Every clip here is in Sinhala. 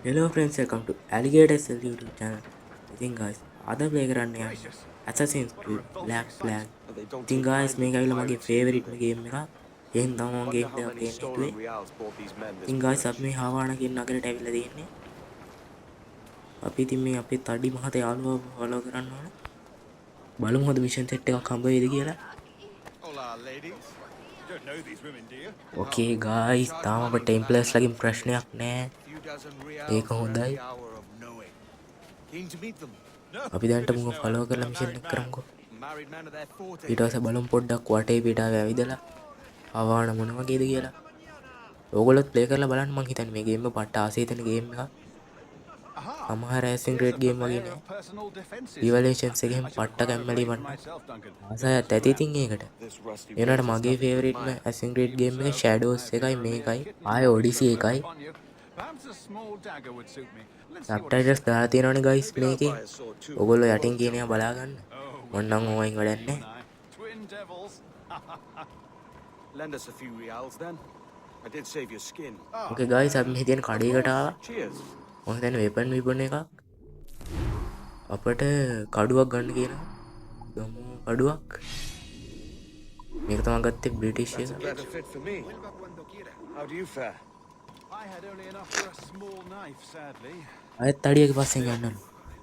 Hello friends, welcome to Alligator Cell YouTube channel. ඉතින් guys, අද play කරන්න යන්නේ Assassin's Creed Black Flag. ඉතින් guys, මේක ඇවිල්ලා මගේ favorite game එකක්. එහෙනම් තමයි මම game එක පේන්න හිතුවේ. ඉතින් guys, අපි මේ හවාන කියන නගරයට ඇවිල්ලා තියෙන්නේ. අපි ඉතින් මේ අපේ තඩි මහත යාළුවා follow කරන්න ඕන. බලමු හොඳ mission set එකක් හම්බ වෙයිද කියලා. Okay guys, තාම අපේ Templars ලගින් ප්‍රශ්නයක් නැහැ. ඒක හොඳයි. අපි දැන්ට මුව ෆලෝ කරලා මිෂන් එක කරමුකෝ. ඊට පස්සේ බලමු පොඩ්ඩක් වටේ පිටාවේ ඇවිදලා හවාන මොන වගේද කියලා. ඕගොල්ලොත් ප්ලේ කරලා බලන්න. මං හිතන්නේ මේ ගේම් එක පට්ට ආසේ හිතෙන ගේම් එකක්. සමහර ඇසින් ග්‍රේඩ් ගේම් වගේ නෑ. රිවලේෂන්ස් එකෙන් පට්ට කැම්මැලි වන්න. ආසයත් ඇති ඉතින් ඒකට. ඒ වුණාට මගේ ෆේවරිට්ම ඇසින් ග්‍රේඩ් ගේම් එක ෂැඩෝස් එකයි මේකයි. ආයේ ඔඩිසි එකයි. සබ්ටයිටල්ස් දාලා තියෙනවනේ ගයිස් මේකේ. ඔයගොල්ලෝ යටින් කියන ඒවා බලා ගන්න. මම නම් ඕවයින් වැඩක් නැහැ. Lend us a few reals then. I did save your skin. Okay guys අපි මෙහි තියෙන කඩේකට ආවා. මම හිතන්නේ වෙපන් එකක්. අපිට කඩුවක් ගන්න කියනවා. ගමු කඩුවක්. මේක තමයි ගත්තේ බ්‍රිටිෂ් එක. Better fit for me. How do you fare? I had only enough for a small knife, sadly. ආයෙත් තඩියක පස්සෙන් යන්නලු.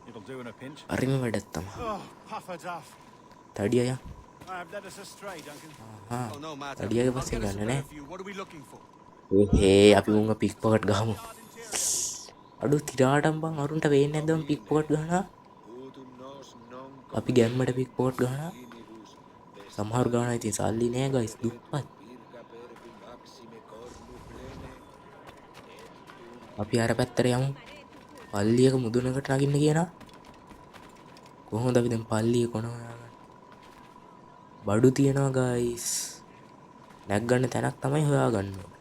It'll do in a pinch. හරිම වැඩක් තමයි. Oh, puff a duff. තඩිය යන්. I've led us astray, Duncan. ආ. Oh no matter. තඩියක I'll පස්සෙන් get us a යන්න better නෑ. view. What are we looking for? ඒ අපි මුංග පික් පොකට් ගහමු. අඩු තිරාටම් බං අරුන්ට වෙන්නේ නැද්ද පික් පොකට් ගහනවා. අපි ගැම්මට පික් පොකට් ගහනවා. සමහර ගාන ඉතින් සල්ලි නෑ ගයිස් දුප්පත්. අපි අර පැත්තට යමු. පල්ලියක මුදුනකට නගින්න කියනවා. කොහොමද අපි දැන් පල්ලිය කොන හොයාගන්නේ? බඩු තියනවා ගයිස්. නැග්ගන්න තැනක් තමයි හොයාගන්න ඕනේ.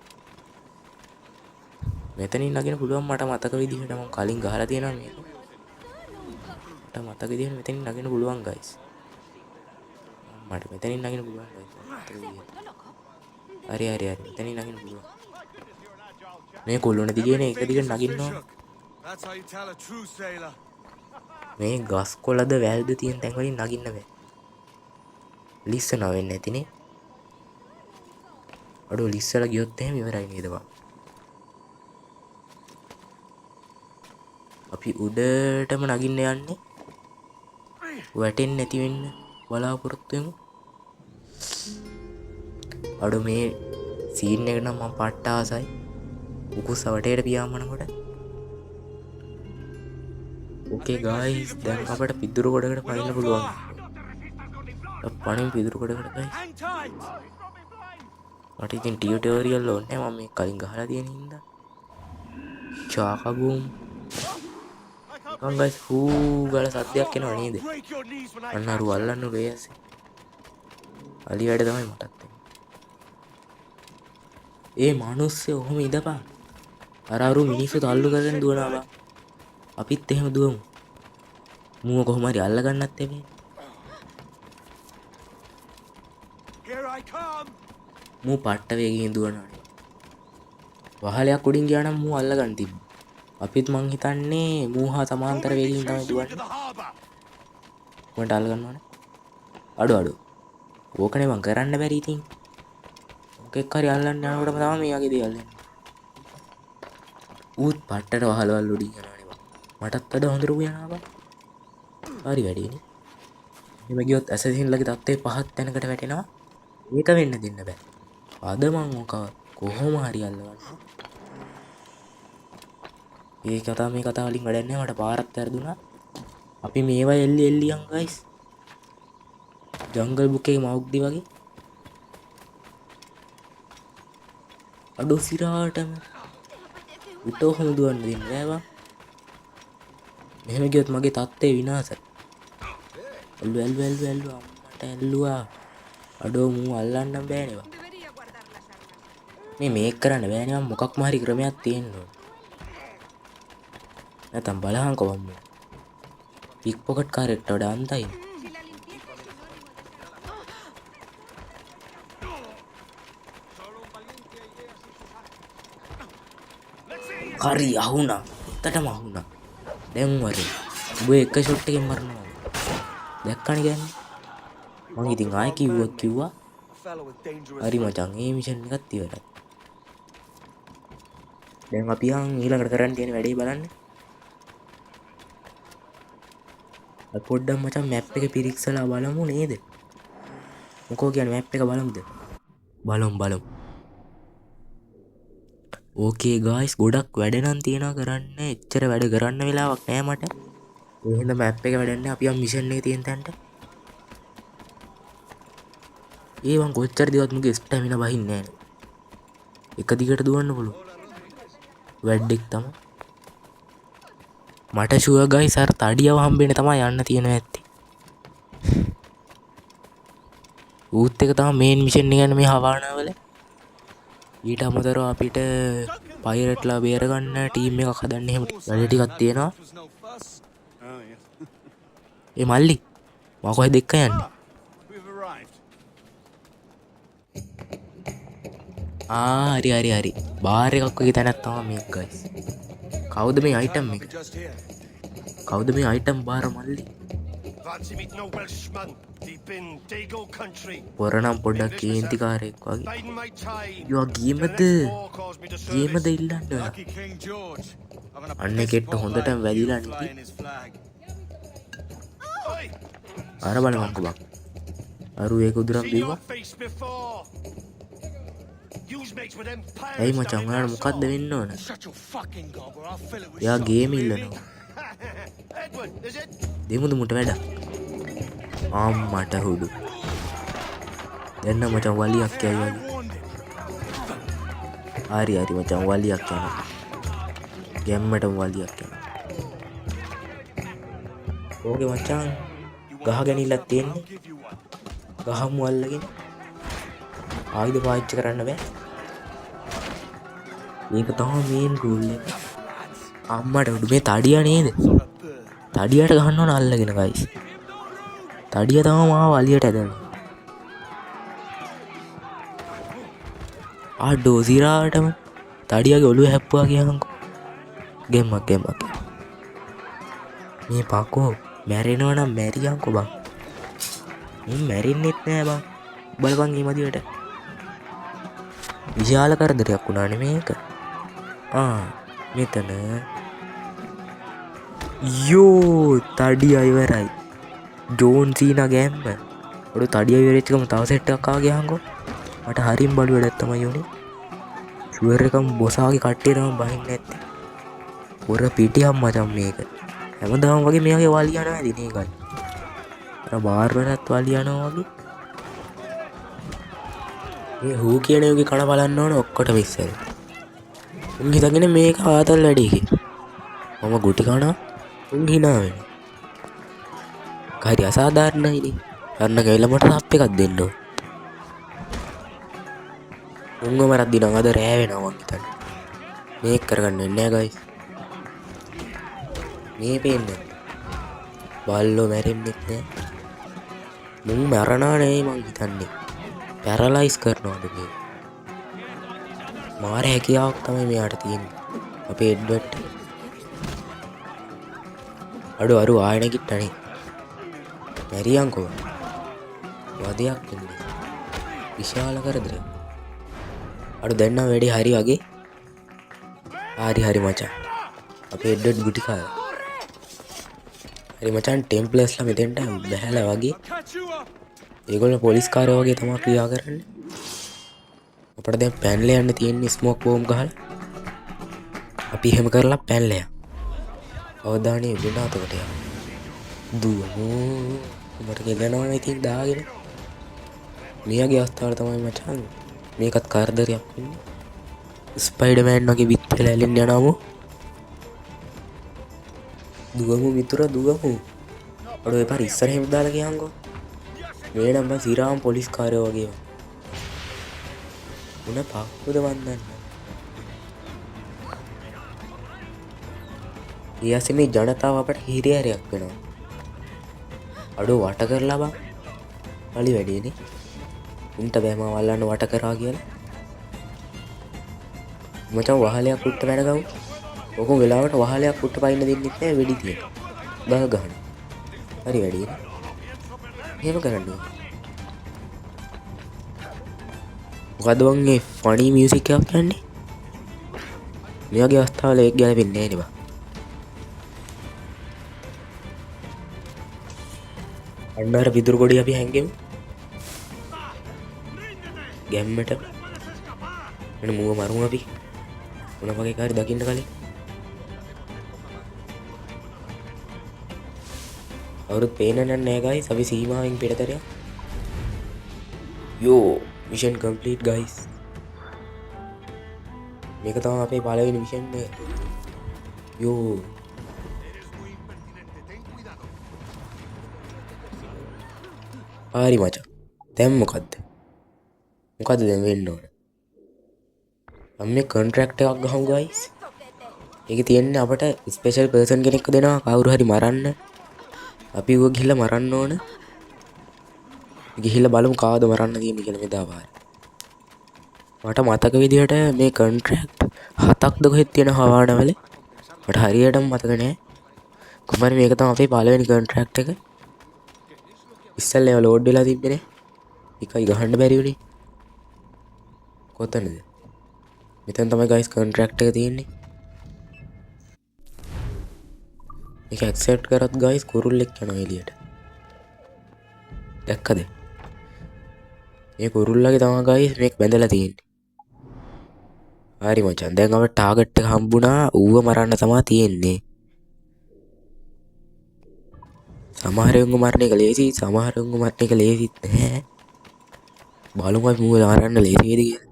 මෙතනින් නගින්න පුළුවන් මට මතක විදිහට මම කලින් ගහලා තියෙනවා මේක. මට මතක විදිහට මෙතනින් නගින්න පුළුවන් ගයිස්. මට මෙතනින් නගින්න පුළුවන් ගයිස්. හරි මෙතනින් නගින්න පුළුවන්. මේ කොල්ලොන දිගේන එක දිගට නගින්න ඕන. That's how you tell a true sailor. මේ ගස් කොළද වැල්ද තියෙන තැන් වලින් නගින්න බෑ. ලිස්සන වෙන්නේ නැතිනේ. අඩෝ ලිස්සලා ගියොත් එහෙම ඉවරයි නේද බං. අපි උඩටම නගින්න යන්නේ. වැටෙන්නේ නැති වෙන්න බලාපොරොත්තු වෙමු. අඩෝ මේ සීන් එක නම් මම පට්ට ආසයි. උකුස් වටේට පියාඹනකොට. ඕකේ ගයිස් දැන් අපට පිදුරු කොටකට පනින්න පුළුවන්. පණින් පිදුරු කොටකට ගයිස්. Hang tight. මට ඉතින් ටියුටෝරියල් ඕනේ මම මේ කලින් ගහලා තියෙන හින්දා. චාකබුම්. ගයිස් හූ ගාලා සද්දයක් එනවා නේද? Break your knees when I අන්න අර වල්ලන්න රේයසේ. අලි වැඩ තමයි මටත් එන්නේ. ඒ මිනිස්සු ඔහොම ඉඳපන්. අර මිනිස්සු තල්ලු කරගෙන දුවනවා බං. අපිත් එහෙම දුවමු. මුව කොහොම හරි අල්ල ගන්නත් එපේ. Here I come. මූ පට්ට වේගයෙන් දුවනවානේ. වහලයක් උඩින් ගියා නම් මූ අල්ල ගන්න තිබ්බා. අපිත් මං හිතන්නේ මූ හා සමාන්තර වේගයෙන් තමයි Chase you into දුවන්නේ. the harbor. මට අල්ල ගන්නවනේ. අඩු. ඕකනේ මං කරන්න බැරි ඉතින්. මොකෙක් හරි අල්ලන්න යනකොටම තමයි මේ වගේ දේවල් එන්නේ. ඌත් පට්ටට වහලවල් උඩින් යනවානේ බං. මටත් වඩා හොඳට ඌ යනවා බං. හරි වැඩේනේ. එහෙම ගියොත් ඇසසින් ලගේ තත්ත්වේ පහත් තැනකට වැටෙනවා. ඒක වෙන්න දෙන්න බෑ. අද මං ඕක කොහොම හරි අල්ලවන්න. මේ කතාව වලින් වැඩක් නැහැ. මට පාරක් වැරදුනා. අපි මේවා එල්ලියන් ගයිස්. ජංගල් බුක් එකේ මවුක්දි වගේ. අඩෝ සිරාටම උට ඔහොම දුවන්න දෙන්නේ නෑ බං. මෙහෙම ගියොත් මගේ තත්ත්වේ විනාශයි. ඇල්ලු අම්මට ඇල්ලුවා. අඩෝ මූ අල්ලන්න බෑනේ බං. මේ මේක කරන්න බෑනේ මම මොකක්ම හරි ක්‍රමයක් තියෙන්න ඕන. නැත්තම් බලහන්කෝ මම. පික් පොකට් කාරෙක්ට වඩා අන්තයි. හරි අහුණා. ඇත්තටම අහුණා. දැන් වරේ. උඹ එක ෂොට් එකෙන් මරනවා. දැක්කනේ කියන්නේ. මං ඉතින් ආයෙ කිව්වා. A fellow with dangerous හරි මචං මේ මිෂන් එකත් ඉවරයි. දැන් අපි ඊළඟට කරන්න තියෙන වැඩේ බලන්න. අපි පොඩ්ඩක් මචං මැප් එක පිරික්සලා බලමු නේද? මොකෝ කියන්නේ මැප් එක බලමුද? බලමු. ඕකේ ගායිස් ගොඩක් වැඩ නම් තියනවා කරන්න. එච්චර වැඩ කරන්න වෙලාවක් නෑ මට. ඒ හින්දා මැප් එක වැඩන්නේ අපි මිෂන් එකේ තියෙන තැනට. ඒ වන් කොච්චර දිවත් මුගේ ස්ටැමිනා බහින්නේ නෑ. එක දිගට දුවන්න පුළුවන්. වැඩක් තමයි. මට ෂුවර් ගයිස් අර තඩියව හම්බෙන්න තමයි යන්න තියෙන ඇත්තේ. ඌත් එක තමයි මේන් මිෂන් එක යන මේ හවානාවල. ඊට අමතරව අපිට පයිරට්ලා බේර ගන්න ටීම් එකක් හදන්න එහෙම වැඩ ටිකක් තියෙනවා. was no fuss. Oh, yes. ඒ මල්ලි මම කොහෙද එක්ක යන්නේ? We've arrived. හරි. බාර් එකක් වගේ තැනක් තමයි මේක ගයිස්. කවුද මේ අයිටම් එක? Just here. කවුද මේ අයිටම් බාර මල්ලි? Fancy meeting no Welshman deep in Dago country. පොරනම් පොඩ්ඩක් කේන්තිකාරයෙක් වගේ. Biding my time. යෝ ගේමද? War caused me to ගේමද service. ඉල්ලන්න? Lucky King George. Having a අන්න piss කෙට්ට poor හොඳටම lad වැදිලා නේද? flying his flag. Oi! අර බලමන්කෝ බං. අරු ඒක උදුරන් Seen බීවා. your face before. Use mates with them pirates. ඇයි මචං down in ඔයාලා that මොකක්ද swamp. වෙන්න ඕන? Shut your fucking gob or I'll fill it with එයා salt, ගේම really. ඉල්ලනවා. Edward, is it? දෙමුද මුට වැඩ. අම්මට හුඩු. දෙන්න මචං වලියක් කියයි වගේ. හරි මචං වලියක් යනවා. ගැම්මටම වලියක් යනවා. ඕකේ මචං ගහගෙන ඉල්ලක් තියෙන්නේ. Give you one. ගහමු අල්ලගෙන. ආයුධ පාවිච්චි කරන්න බෑ. මේක තමයි මේන් රූල් එක. අම්මට උඩු මේ තඩිය නේද? It's on a bird. තඩියට ගහන්න ඕන අල්ලගෙන ගයිස්. තඩිය තමයි මාව වලියට ඇදලා. ආඩෝ සිරාටම තඩියගේ ඔළුව හැප්පුවා කියහන්කෝ. ගෙම්මක්. මේ පකෝ මැරෙනවා නම් මැරියන්කෝ බං. මම මැරෙන්නෙත් නෑ බං. බලපන් මේ මදිවට. විශාල කරදරයක් වුණානේ මේක. මෙතන යෝ තඩිය ඉවරයි. John Cena ගෑම්ම. ඔඩු තඩිය ඉවරෙච්ච ගම තව සෙට් එකක් ආවා ගියාන්කෝ. මට හරිම බඩු වැඩක් තමයි උනේ. ෂුවර් එකම බොසාගේ කට්ටිය තමයි බහින්නේ නැත්තේ. පොර පිටියක් මචං මේක. හැමදාම වගේ මෙයාගේ වලිය යනවා දින එකයි. අර බාර් වලත් වලිය යනවා වගේ. මේ හූ කියන යෝගේ කන බලන්න ඕන ඔක්කොටම ඉස්සෙල්. උන් හිතගෙන මේක ආතල් වැඩි කියලා. මම ගුටි කනවා උන් hina වෙනවා. කාරි අසාධාරණයි නේ. අන්න ගිහලා මට තාප් එකක් දෙන්න ඕන. උන්ව මරක් දිනවා අද රෑ වෙනවා මං හිතන්නේ. මේක කරගන්න වෙන්නේ නෑ ගයිස්. මේ පේන්නේ. බල්ලෝ මැරෙන්නෙත් නෑ. මුන් මරණා නේ මං හිතන්නේ. පැරලයිස් කරනවාද මේ. මාර හැකියාවක් තමයි මෙයාට තියෙන්නේ. අපේ එඩ්වර්ඩ්. අරු ආයෙ නැගිට්ටනේ. මැරියන්කෝ. වදයක් ඉන්නේ. විශාල කරදරයක්. දැන්න වැඩි හරි වගේ. හරි මචං. අපේ එඩ්වර්ඩ් ගුටි කාලා. හරි මචං ටෙම්ප්ලර්ස්ලා මෙතෙන්ට බැහැලා වගේ. Catch you up. ඒගොල්ලෝ පොලිස් කාරයෝ වගේ තමයි ක්‍රියා කරන්නේ. අපිට දැන් පැනලා යන්න තියෙන්නේ ස්මෝක් බෝම් ගහලා. අපි එහෙම කරලා පැනලා යමු. අවදානිය විනාතකට යමු. දුවමු. උඹට ගෙදනවනේ ඉතින් දාගෙන. මෙයාගේ අවස්ථාව තමයි මචං. මේකත් කාර්දරයක් වෙන්නේ. ස්පයිඩර්මෑන් වගේ විත්තරලා ඇලෙන්න යනවමු. දුවමු මිතුර දුවමු. අඩෝ එපාර ඉස්සරහෙම දාලා ගියන්කෝ. මේ නම් බං සිරාම් පොලිස් කාර්යෝ වගේ. මොන පක්කුද වන්දන්න. ඊයසේ මේ ජනතාව අපට හිරිහැරයක් වෙනවා. අඩෝ වට කරලා බං. පලි වැඩේනේ. උන්ට බෑම වල්ලන්න වට කරා කියලා. මචං වහලයක් උත්ත වැඩ ගමු. ඕක වෙලාවට වහලයක් පුට්ට පයින්න දෙන්නෙත් නැහැ වෙඩි තියෙන. ගහ ගහන. හරි වැඩි නේ. එහෙම කරන්න ඕනේ. මොකද මං මේ ෆනි මියුසික් එකක් යන්නේ. මේ වගේ අවස්ථාවල ඒක ගැලපෙන්නේ නැහැ නේ බා. අන්නර විදුරු කොඩි අපි හැංගෙමු. ගැම්මට මෙන්න මුව මරුමු අපි. මොන වගේ කාරි දකින්න කලින්. අවුරුත් පේන්නේ නැහැ guys. අපි සීමාවෙන් පිටතරයක්. යෝ මිෂන් කම්ප්ලීට් guys. මේක තමයි අපේ පළවෙනි මිෂන් එක. යෝ හරි මචං. දැන් මොකද්ද දැන් වෙන්න ඕන? මම මේ කොන්ට්‍රැක්ට් එකක් ගහමු guys. ඒකේ තියෙන්නේ අපට ස්පෙෂල් පර්සන් කෙනෙක්ව දෙනවා කවුරු හරි මරන්න. අපි ඌව ගිහිල්ලා මරන්න ඕන. ගිහිල්ලා බලමු කාවද මරන්න තියෙන්නේ කියලා මේ දාපාර. මට මතක විදිහට මේ කොන්ට්‍රැක්ට් 7ක්ද කොහෙද තියෙන හවානවල. මට හරියටම මතක නෑ. කොහමද මේක තමයි අපේ පළවෙනි කොන්ට්‍රැක්ට් එක. ඉස්සෙල්ලා ඒවා ලෝඩ් වෙලා තිබ්බේ. එකයි ගහන්න බැරි වුණේ. කොතනද? මෙතන තමයි guys කොන්ට්‍රැක්ට් එක තියෙන්නේ. මේක ඇක්සෙප්ට් කරත් guys කුරුල්ලෙක් යනවා එළියට. දැක්කද? මේ කුරුල්ලගේ තමයි guys මේක බැඳලා තියෙන්නේ. හරි මචං. දැන් අපේ ටාගට් එක හම්බුණා. ඌව මරන්න තමයි තියෙන්නේ. සමහරෙන්ගු මරණ එක ලේසි, සමහරෙන්ගු මරණ එක ලේසිත් නැහැ. බලමු අපි මූල මරන්න ලේසි වේද කියලා.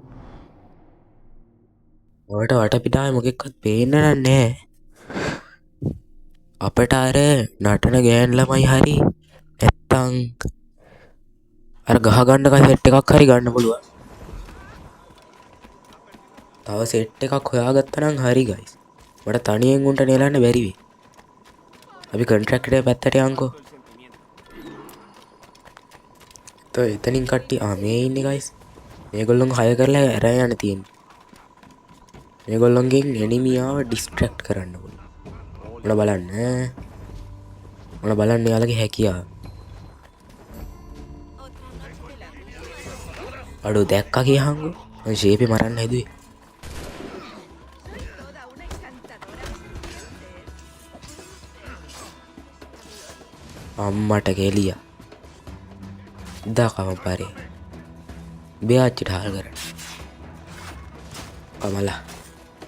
ඔයාලට වටපිටාවේ මොකෙක්වත් පේන්නේ නැහැ. අපට අර නටන ගෑන් ළමයි හරි නැත්තම් අර ගහ ගන්න සෙට් එකක් හරි ගන්න පුළුවන්. තව සෙට් එකක් හොයාගත්තා නම් හරි guys. මට තනියෙන් උන්ට නෙලන්න බැරි වෙයි. අපි කොන්ට්‍රැක්ට් එක පැත්තට යන්කෝ. તો එතනින් කට්ටිය මේ ඉන්නේ guys. මේගොල්ලෝ හය කරලා ඇරය යන්න තියෙන්නේ. මේගොල්ලොන්ගෙන් එනිමි ආව ඩිස්ට්‍රැක්ට් කරන්න ඕනේ. මොන බලන්න යාළුවගේ හැකියාව. අඩෝ දැක්කා කියහන්කෝ. මම ෂේපේ මරන්න හැදුවේ. අම්මට කෙලියා. දාකම පාරේ. බෙයාච්චිට හාල් කරන්න.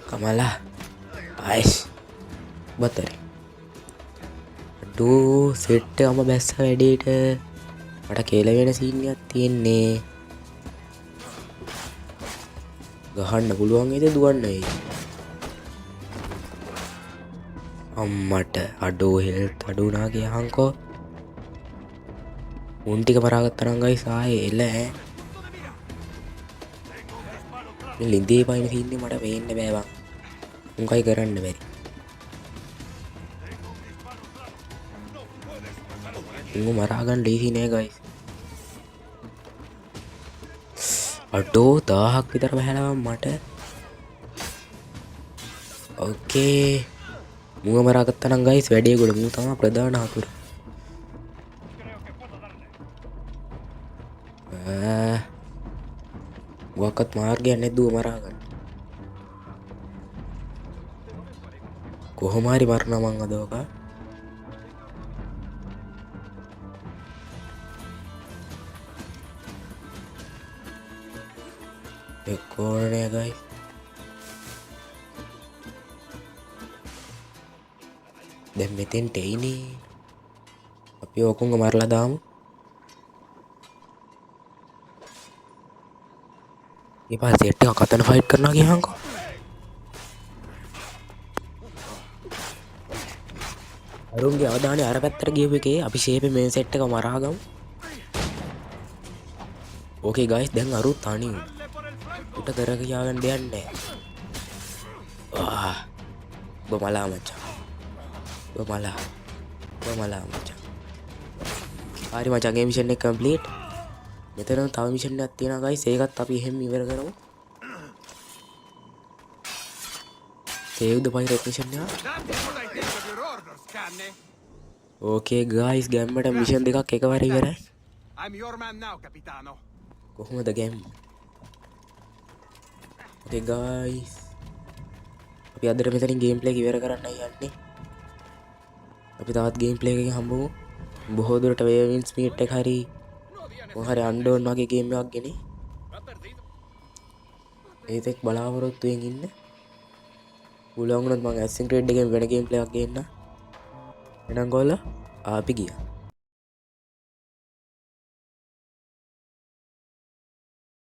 කමලා. ආයිස්. බතරේ. අඩෝ සෙට් එකම බැස්ස වැඩේට. මට කෙල වෙන සීන් එකක් තියෙන්නේ. ගහන්න පුළුවන් වේද දුවන්න වේද? අම්මට අඩෝ හෙල්ත් අඩු වුණා කියහන්කෝ. උන් ටික මරාගත්තා නම් ගයිස් ආයේ එල ඈ. මේ ලින්දේ පයින් සීන්නේ මට පේන්න බෑ බං. උන්කයි කරන්න බැරි. උන් මරා ගන්න ලේසි නෑ ගයිස්. අඩෝ 1000ක් විතර බහැලා මට. ඕකේ. මුව මරාගත්තා නම් ගයිස් වැඩේ ගොඩ. මූ තමයි ප්‍රධාන හතුරු. මොකක්වත් මාර්ගයක් නැද්දුව මරා ගන්න. කොහොම හරි මරනවා මං අද ඔක. එක්කෝනේ ගයිස්. දැන් මෙතෙන්ට එයිනේ. අපි ඔකුංග මරලා දාමු. ඊට පස්සේ සෙට් එකක් අතන ෆයිට් කරනවා කියහන්කෝ. අරුන්ගේ අවධානය අර පැත්තට ගියපු එකේ අපි ෂේපේ මේන් සෙට් එක මරාගමු. ඕකේ ගයිස් දැන් අරු තනි වුණා. උට කර කියාගන්න දෙයක් නැහැ. බමලා මචං. බමලා මචං. හරි මචං මේ මිෂන් එක කම්ප්ලීට්. මෙතන තව මිෂන් එකක් තියෙනවා ගයිස්. ඒකත් අපි එහෙම ඉවර කරමු. save the pirate mission එක. That is what I think of your orders, Canny. Okay guys ගැම්මට මිෂන් දෙකක් එකවර ඉවරයි. I'm your man now, Capitano. කොහොමද ගැම්? ඕකේ ගයිස් අපි අදට මෙතනින් ගේම් ප්ලේ එක ඉවර කරන්නයි යන්නේ. අපි තවත් ගේම් ප්ලේ එකකින් හම්බුමු. බොහෝ දුරට වේවින් ස්පීඩ් එක හරි මොකක් හරි අන්ඩෝන් වගේ ගේම් එකක් ගෙනේ. ඒතෙක් බලාපොරොත්තුවෙන් ඉන්න. පුළුවන් වුණොත් මම ඇසින් ක්‍රීඩ් එකෙන් වෙන ගේම් ප්ලේ එකක් ගේන්න. එහෙනම් ගෝලා අපි ගියා.